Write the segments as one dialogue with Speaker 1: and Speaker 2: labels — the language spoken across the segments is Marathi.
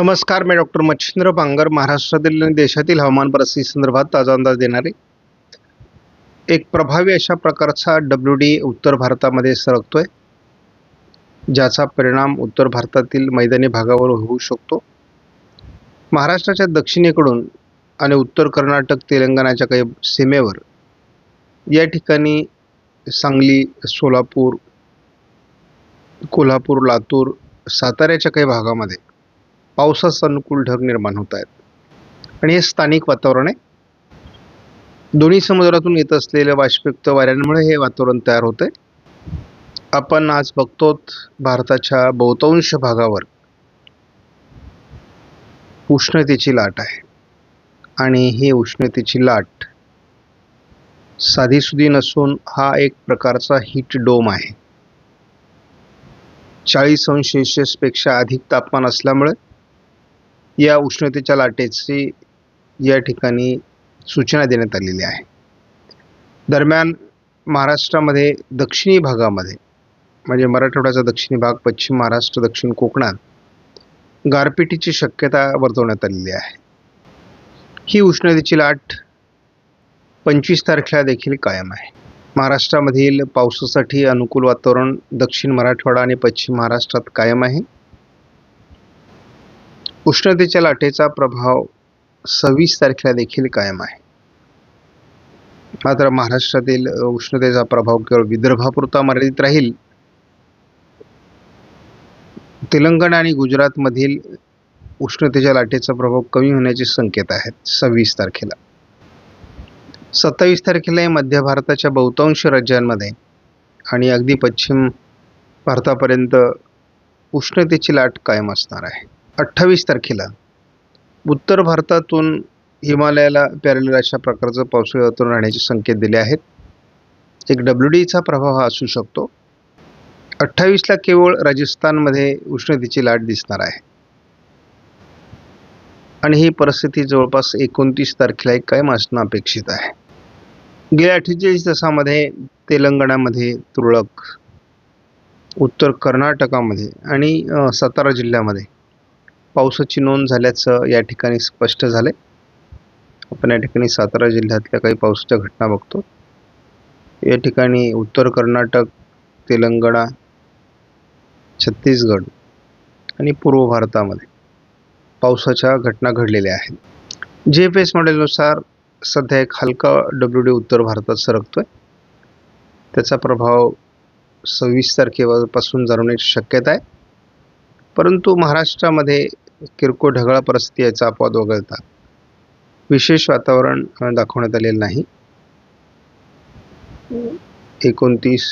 Speaker 1: नमस्कार, मी डॉक्टर मच्छिंद्र बांगर. महाराष्ट्रातील आणि देशातील हवामान परिस्थिती संदर्भात ताजा अंदाज देणारे एक प्रभावी अशा प्रकारचा WD उत्तर भारतामध्ये सरकतोय, ज्याचा परिणाम उत्तर भारतातील मैदानी भागावर होऊ शकतो. महाराष्ट्राच्या दक्षिणेकडून आणि उत्तर कर्नाटक, तेलंगणाच्या काही सीमेवर या ठिकाणी सांगली, सोलापूर, कोल्हापूर, लातूर, साताऱ्याच्या काही भागामध्ये पावसाचा अनुकूल ढग निर्माण होत आहेत आणि हे स्थानिक वातावरण आहे. दोन्ही समुद्रातून येत असलेल्या बाष्पयुक्त वाऱ्यांमुळे हे वातावरण तयार होत आहे. आपण आज बघतो भारताच्या बहुतांश भागावर उष्णतेची लाट आहे आणि ही उष्णतेची लाट साधीसुधी नसून हा एक प्रकारचा हीट डोम आहे. 40°C पेक्षा अधिक तापमान असल्यामुळे या उष्णतेच्या लाटेची या ठिकाणी सूचना देण्यात आलेली आहे. दरम्यान महाराष्ट्रामध्ये दक्षिणी भागामध्ये म्हणजे मराठवाड्याचा दक्षिणी भाग, पश्चिम महाराष्ट्र, दक्षिण कोकणात गारपिटीची शक्यता वर्तवण्यात आलेली आहे. ही उष्णतेची लाट 25 तारखेला देखील कायम आहे. महाराष्ट्रामधील पावसासाठी अनुकूल वातावरण दक्षिण मराठवाडा आणि पश्चिम महाराष्ट्रात कायम आहे. उष्णतेच्या लाटेचा प्रभाव 26 तारखेला देखील कायम आहे. मात्र महाराष्ट्रातील उष्णतेचा प्रभाव केवळ विदर्भापुरता मर्यादित राहील. तेलंगणा आणि गुजरातमधील उष्णतेच्या लाटेचा प्रभाव कमी होण्याचे संकेत आहेत 26 तारखेला. 27 तारखेला मध्य भारताच्या बहुतांश राज्यांमध्ये आणि अगदी पश्चिम भारतापर्यंत उष्णतेची लाट कायम असणार आहे. 28 तारखेला उत्तर भारतातून हिमालयाला पॅरलल अशा प्रकारचं पावसाळी वातावरण राहण्याचे संकेत दिले आहेत. एक WDचा प्रभाव हा असू शकतो. 28ला केवळ राजस्थानमध्ये उष्णतेची लाट दिसणार आहे आणि ही परिस्थिती जवळपास 29 तारखेला कायम असणं अपेक्षित आहे. गेल्या 48 तासामध्ये तेलंगणामध्ये तुरळक, उत्तर कर्नाटकामध्ये आणि सातारा जिल्ह्यामध्ये पावसाची नोंद झाल्याचं या ठिकाणी स्पष्ट झाले. आपण या ठिकाणी सातारा जिल्ह्यातल्या काही पावसाच्या घटना बघतो. या ठिकाणी उत्तर कर्नाटक, तेलंगणा, छत्तीसगड आणि पूर्व भारतामध्ये पावसाच्या घटना घडलेल्या आहेत. GFS मॉडेलनुसार सध्या एक हलका WD उत्तर भारतात सरकतोय. त्याचा प्रभाव 26 तारखेपासून जाणवण्याची शक्यता आहे. परंतु महाराष्ट्रामध्ये किरकोळ ढगाळ परिस्थिती याचा अपवाद वगळता विशेष वातावरण दाखवण्यात आलेलं नाही. 29,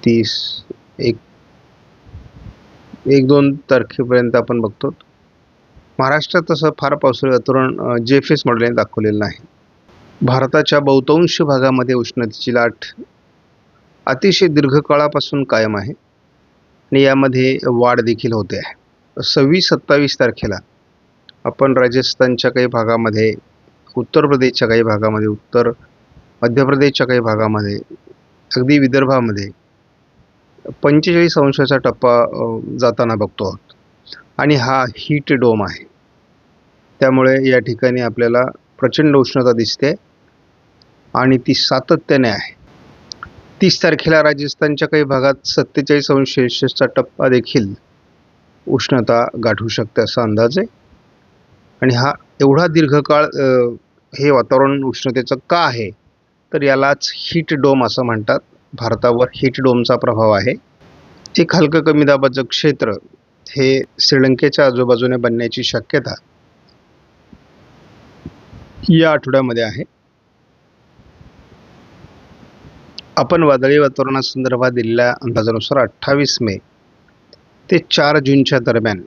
Speaker 1: 30, 1-2 तारखेपर्यंत आपण बघतो. महाराष्ट्रात तसं फार पावसाळी वातावरण GFS मॉडेलने दाखवलेलं नाही. भारताच्या बहुतांश भागामध्ये उष्णतेची लाट अतिशय दीर्घकाळापासून कायम आहे आणि यामध्ये वाढ देखील होते आहे. 26-27 तारखेला आपण राजस्थानच्या काही भागामध्ये, उत्तर प्रदेशच्या काही भागामध्ये, उत्तर मध्य प्रदेशच्या काही भागामध्ये, अगदी विदर्भामध्ये 45°चा टप्पा जाताना बघतो आहोत आणि हा हीट डोम आहे. त्यामुळे या ठिकाणी आपल्याला प्रचंड उष्णता दिसते आणि ती सातत्याने आहे. 30 तारखेला राजस्थानच्या काही भागात 47°C टप्पा देखील उष्णता गाठू शकते असा अंदाज आहे. आणि हा एवढा दीर्घकाळ हे वातावरण उष्णतेचं का आहे तर यालाच हीट डोम असं म्हणतात. भारतावर हीट डोमचा प्रभाव आहे. एक हलकं कमी दाबाचं क्षेत्र हे श्रीलंकेच्या आजूबाजूने बनण्याची शक्यता या आठवड्यामध्ये आहे. आपण वादळी वातावरणासंदर्भात दिलेल्या अंदाजानुसार 28 मे ते 4 जूनच्या दरम्यान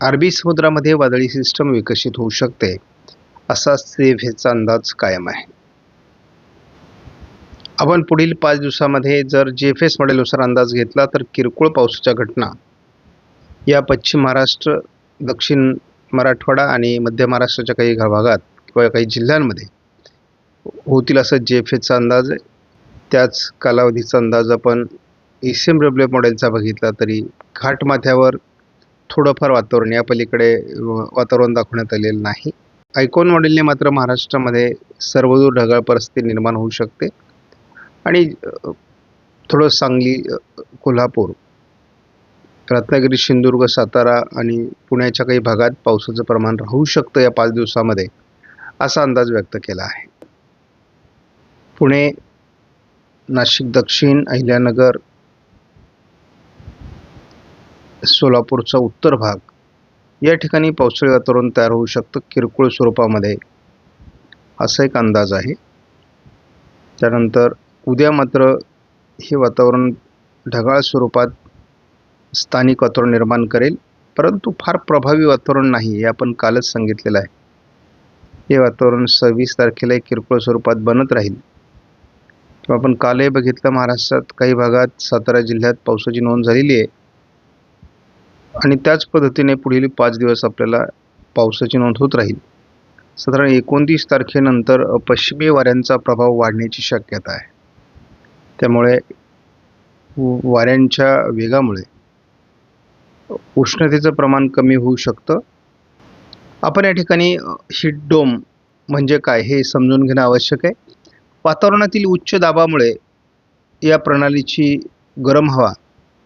Speaker 1: अरबी समुद्रामध्ये वादळी सिस्टम विकसित होऊ शकते असा CFSचा अंदाज कायम आहे. आपण पुढील 5 दिवसामध्ये जर GFS मॉडेलनुसार अंदाज घेतला तर किरकोळ पावसाच्या घटना या पश्चिम महाराष्ट्र, दक्षिण मराठवाडा आणि मध्य महाराष्ट्राच्या काही भागात किंवा काही जिल्ह्यांमध्ये होतील असं GFSचा अंदाज आहे. त्याच कालावधीचा अंदाज आपण SMWF मॉडेलचा बघितला तरी घाटमाथ्यावर थोडंफार वातावरण, या पलीकडे वातावरण दाखवण्यात आलेलं नाही. आयकॉन मॉडेलने मात्र महाराष्ट्रामध्ये सर्वदूर ढगाळ परिस्थिती निर्माण होऊ शकते आणि थोडं सांगली, कोल्हापूर, रत्नागिरी, सिंधुदुर्ग, सातारा आणि पुण्याच्या काही भागात पावसाचं प्रमाण राहू शकतं या 5 दिवसामध्ये, असा अंदाज व्यक्त केला आहे. पुणे, नाशिक दक्षिण, अहिल्यानगर, सोलापूरचा उत्तर भाग या ठिकाणी पावसाळी वातावरण तयार होऊ शकतं किरकोळ स्वरूपामध्ये, असा एक अंदाज आहे. त्यानंतर उद्या मात्र हे वातावरण ढगाळ स्वरूपात स्थानिक वातावरण निर्माण करेल, परंतु फार प्रभावी वातावरण नाही, हे आपण कालच सांगितलेलं आहे. हे वातावरण 26 तारखेला किरकोळ स्वरूपात बनत राहील. आपण कालही बघितलं, महाराष्ट्रात काही भागात, सातारा जिल्ह्यात पावसाची नोंद झालेली आहे आणि त्याच पद्धतीने पुढील 5 दिवस आपल्याला पावसाची नोंद होत राहील. साधारण 29 तारखेनंतर पश्चिमी वाऱ्यांचा प्रभाव वाढण्याची शक्यता आहे. त्यामुळे वाऱ्यांच्या वेगामुळे उष्णतेचं प्रमाण कमी होऊ शकतं. आपण या ठिकाणी हीट डोम म्हणजे काय हे समजून घेणं आवश्यक आहे. वातावरणातील उच्च दाबामुळे या प्रणालीची गरम हवा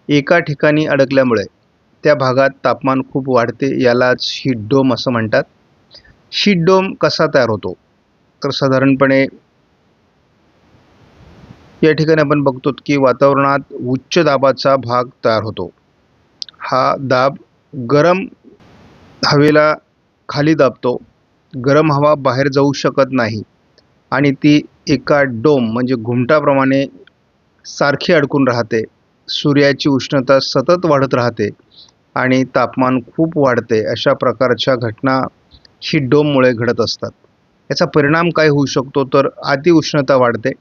Speaker 1: एका ठिकाणी अडकल्यामुळे त्या भागात तापमान खूप वाढते, यालाच हीट डोम असं म्हणतात. हीट डोम कसा तयार होतो, तर साधारणपणे या ठिकाणी आपण बघतो की वातावरणात उच्च दाबाचा भाग तयार होतो. हा दाब गरम हवेला खाली दाबतो, गरम हवा बाहेर जाऊ शकत नाही आणि ती एका डोम म्हणजे घुमटाप्रमाणे सारखी अडकून राहते. सूर्याची उष्णता सतत वाढत राहते आणि तापमान खूप वाढते. अशा प्रकारच्या घटना हीट डोममुळे घडत असतात. याचा परिणाम काय होऊ शकतो, तर अतिउष्णता वाढते.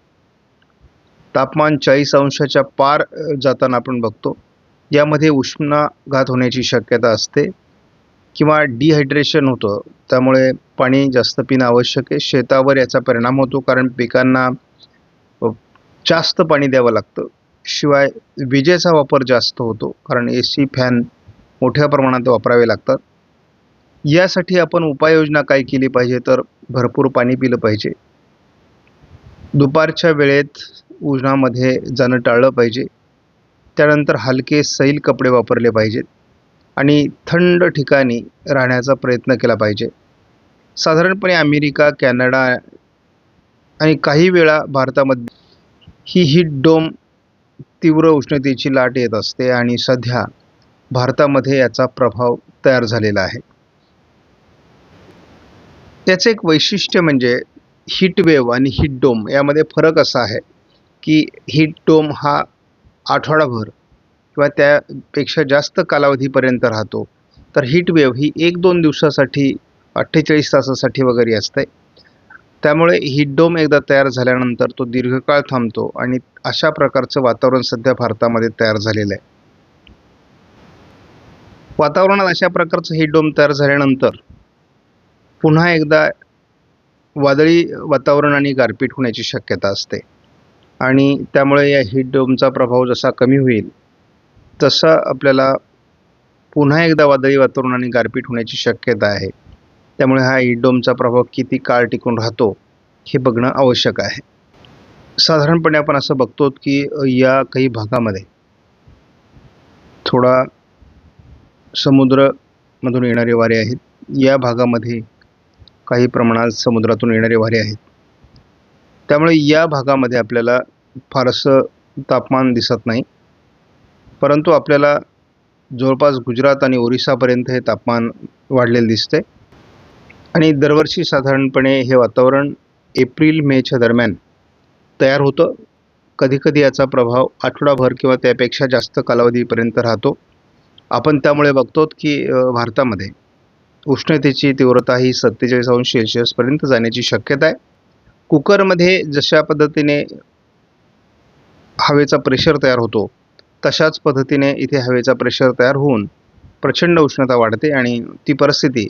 Speaker 1: तापमान 40 अंशाच्या पार जाताना आपण बघतो. यामध्ये उष्माघात होण्याची शक्यता असते किंवा डिहायड्रेशन होतं. त्यामुळे पाणी जास्त पिणं आवश्यक आहे. शेतावर याचा परिणाम होतो, कारण पिकांना जास्त पाणी द्यावं लागतं. शिवाय विजेचा वापर जास्त होतो, कारण AC, फॅन मोठ्या प्रमाणात वापरावे लागतात. यासाठी आपण उपाययोजना काय केली पाहिजे, तर भरपूर पाणी पिलं पाहिजे. दुपारच्या वेळेत उन्हामध्ये जाणं टाळलं पाहिजे. त्यानंतर हलके सैल कपडे वापरले पाहिजेत आणि थंड ठिकाणी राहण्याचा प्रयत्न केला पाहिजे. साधारणपणे अमेरिका, कॅनडा आणि काही वेळा भारतामध्ये ही हीट डोम तीव्र उष्णतेची लाट येत असते आणि सध्या भारतामध्ये याचा प्रभाव तयार झालेला आहे. त्याचं एक वैशिष्ट्य म्हणजे हीट वेव्ह आणि हीट डोम यामध्ये फरक असा आहे की हीट डोम हा आठवडाभर किंवा त्यापेक्षा जास्त कालावधीपर्यंत राहतो, तर हीट वेव्ह ही 1-2 दिवसासाठी, 48 तासासाठी वगैरे असते. त्यामुळे हीट डोम एकदा तयार झाल्यानंतर तो दीर्घकाळ थांबतो आणि अशा प्रकारचं वातावरण सध्या भारतामध्ये तयार झालेलं आहे. वातावरणात अशा प्रकारचं हीट डोम तयार झाल्यानंतर पुन्हा एकदा वादळी वातावरण आणि गारपीट होण्याची शक्यता असते आणि त्यामुळे या हीट डोमचा प्रभाव जसा कमी होईल तसा आपल्याला पुन्हा एकदा वादळी वातावरण आणि गारपीट होण्याची शक्यता आहे. त्यामुळे हा हीट डोमचा प्रभाव किती काळ टिकून राहतो हे बघणं आवश्यक आहे. साधारणपणे आपण असं बघतो की या काही भागामध्ये थोडा समुद्रामधून येणारे वारे आहेत. या भागामध्ये काही प्रमाणात समुद्रातून येणारे वारे आहेत. त्यामुळे या भागामध्ये आपल्याला फारसं तापमान दिसत नाही, परंतु आपल्याला जवळपास गुजरात आणि ओरिसापर्यंत हे तापमान वाढलेले दिसते आणि दरवर्षी साधारणपणे हे वातावरण एप्रिल-मेच्या दरम्यान तयार होतं. कधीकधी याचा प्रभाव आठवडाभर किंवा त्यापेक्षा जास्त कालावधीपर्यंत राहतो. आपण त्यामुळे बघतो की भारतामध्ये उष्णतेची तीव्रता ही 47 अंश सेल्सिअसपर्यंत जाण्याची शक्यता आहे. कुकरमध्ये जशा पद्धतीने हवेचा प्रेशर तयार होतो, तशाच पद्धतीने इथे हवेचा प्रेशर तयार होऊन प्रचंड उष्णता वाढते आणि ती परिस्थिती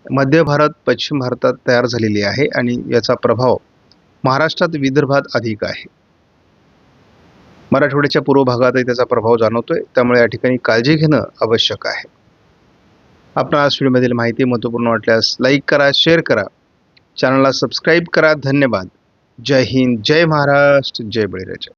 Speaker 1: मध्य भारत, पश्चिम भारतात तयार झालेली आहे आणि याचा प्रभाव महाराष्ट्रात, विदर्भात अधिक आहे. मराठवाड्याच्या पूर्व भागातही त्याचा प्रभाव जाणवतोय. त्यामुळे या ठिकाणी काळजी घेणं आवश्यक आहे. आपणास व्हिडिओमधील माहिती महत्त्वपूर्ण वाटल्यास लाईक करा, शेअर करा, चॅनलला सबस्क्राईब करा. धन्यवाद. जय हिंद, जय महाराष्ट्र, जय बळीराजा.